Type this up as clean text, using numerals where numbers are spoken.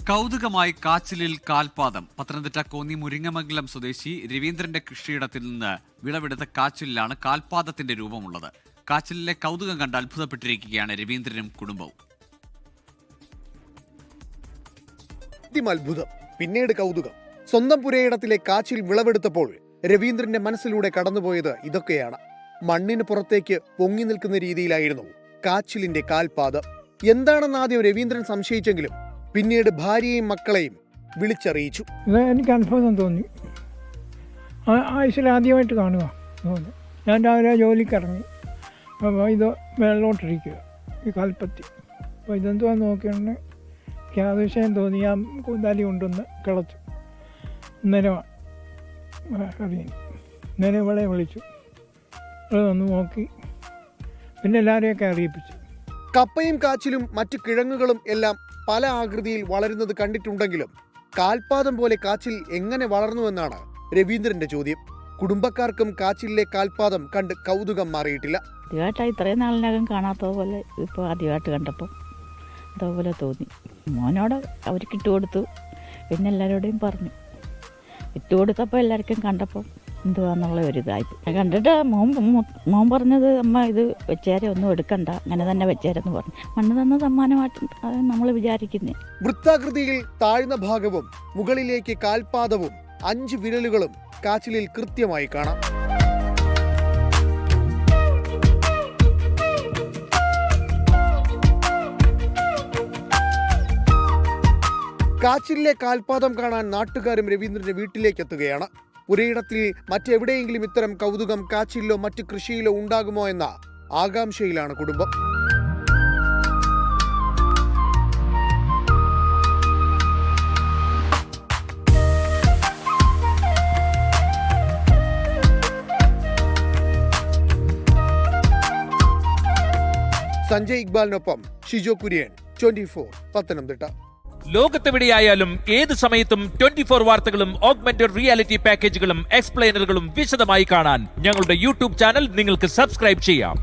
കൗതുകമായി കാച്ചിലിൽ കാൽപാദം. പത്തനംതിട്ട കോന്നി മുരിങ്ങമംഗലം സ്വദേശി രവീന്ദ്രന്റെ കൃഷിയിടത്തിൽ നിന്ന് വിളവെടുത്ത കാച്ചിലിലാണ് കാൽപാദത്തിന്റെ രൂപമുള്ളത്. കാച്ചിലിലെ കൗതുകം കണ്ട് അത്ഭുതപ്പെട്ടിരിക്കുകയാണ് രവീന്ദ്രനും കുടുംബവും. അത്ഭുതം, പിന്നീട് കൗതുകം. സ്വന്തം പുരയിടത്തിലെ കാച്ചിൽ വിളവെടുത്തപ്പോൾ രവീന്ദ്രന്റെ മനസ്സിലൂടെ കടന്നുപോയത് ഇതൊക്കെയാണ്. മണ്ണിന് പുറത്തേക്ക് പൊങ്ങി നിൽക്കുന്ന രീതിയിലായിരുന്നു കാച്ചിലിന്റെ കാൽപാദം. എന്താണെന്ന് ആദ്യം രവീന്ദ്രൻ സംശയിച്ചെങ്കിലും പിന്നീട് ഭാര്യയെയും മക്കളെയും വിളിച്ചറിയിച്ചു. എനിക്ക് അത്ഭുതം തോന്നി. ആയുസ്സിൽ ആദ്യമായിട്ട് കാണുക. ഞാൻ രാവിലെ ജോലിക്കിറങ്ങി, അപ്പോൾ ഇത് വെള്ളോട്ടിരിക്കുക ഈ കൽപ്പത്തി. അപ്പോൾ ഇതെന്തുവാ നോക്കിയാണ് എനിക്ക് ആവശ്യം തോന്നി. ഞാൻ കൂന്താലി കൊണ്ടൊന്ന് കിളച്ചു. അന്നേരം അറിയാൻ നേരെ ഇവളെ വിളിച്ചു. ഇവിടെ വന്ന് നോക്കി, പിന്നെ എല്ലാവരെയൊക്കെ അറിയിപ്പിച്ചു. കപ്പയും കാച്ചിലും മറ്റു കിഴങ്ങുകളും എല്ലാം പല ആകൃതിയിൽ വളരുന്നത് കണ്ടിട്ടുണ്ടെങ്കിലും കാൽപാദം പോലെ കാച്ചിൽ എങ്ങനെ വളർന്നുവെന്നാണ് രവീന്ദ്രന്റെ ചോദ്യം. കുടുംബക്കാർക്കും കാച്ചിലിലെ കാൽപാദം കണ്ട് കൗതുകം മാറിയിട്ടില്ല. ആദ്യമായിട്ടാണ് ഇത്രയും നാളിനകം കാണാത്ത പോലെ ഇപ്പോൾ ആദ്യമായിട്ട് കണ്ടപ്പോൾ അതേപോലെ തോന്നി. മോനോട് അവർക്ക് ഇട്ടുകൊടുത്തു, പിന്നെ എല്ലാവരോടെയും പറഞ്ഞു. ഇട്ടുകൊടുത്തപ്പോൾ എല്ലാവർക്കും കണ്ടപ്പോൾ എന്തുവാന്നുള്ള ഒരിതായിപ്പോൾ കണ്ടിട്ട് മോൻ പറഞ്ഞത് അമ്മ ഇത് വെച്ചേരെ ഒന്നും എടുക്കണ്ട, അങ്ങനെ തന്നെ വെച്ചേരെന്ന് പറഞ്ഞു. മണ്ണ് തന്ന സമ്മാനമായിട്ട് നമ്മൾ വിചാരിക്കുന്നേ. വൃത്താകൃതിയിൽ താഴ്ന്ന ഭാഗവും മുകളിലേക്ക് കാൽപാദവും 5 വിരലുകളും കാച്ചിലിൽ കൃത്യമായി കാണാം. കാച്ചിലിലെ കാൽപാദം കാണാൻ നാട്ടുകാരും രവീന്ദ്രന്റെ വീട്ടിലേക്ക് എത്തുകയാണ്. പുരയിടത്തിൽ മറ്റെവിടെയെങ്കിലും ഇത്തരം കൗതുകം കാച്ചിലിലോ മറ്റ് കൃഷിയിലോ ഉണ്ടാകുമോ എന്ന ആകാംക്ഷയിലാണ് കുടുംബം. സഞ്ജയ് ഇക്ബാലിനൊപ്പം ഷിജോ കുര്യൻ, 24 പത്തനംതിട്ട. ലോകത്തെവിടെയായാലും ഏത് സമയത്തും 24 വാർത്തകളും ഓഗ്മെന്റഡ് റിയാലിറ്റി പാക്കേജുകളും എക്സ്പ്ലെയിനറുകളും വിശദമായി കാണാൻ ഞങ്ങളുടെ യൂട്യൂബ് ചാനൽ നിങ്ങൾക്ക് സബ്സ്ക്രൈബ് ചെയ്യാം.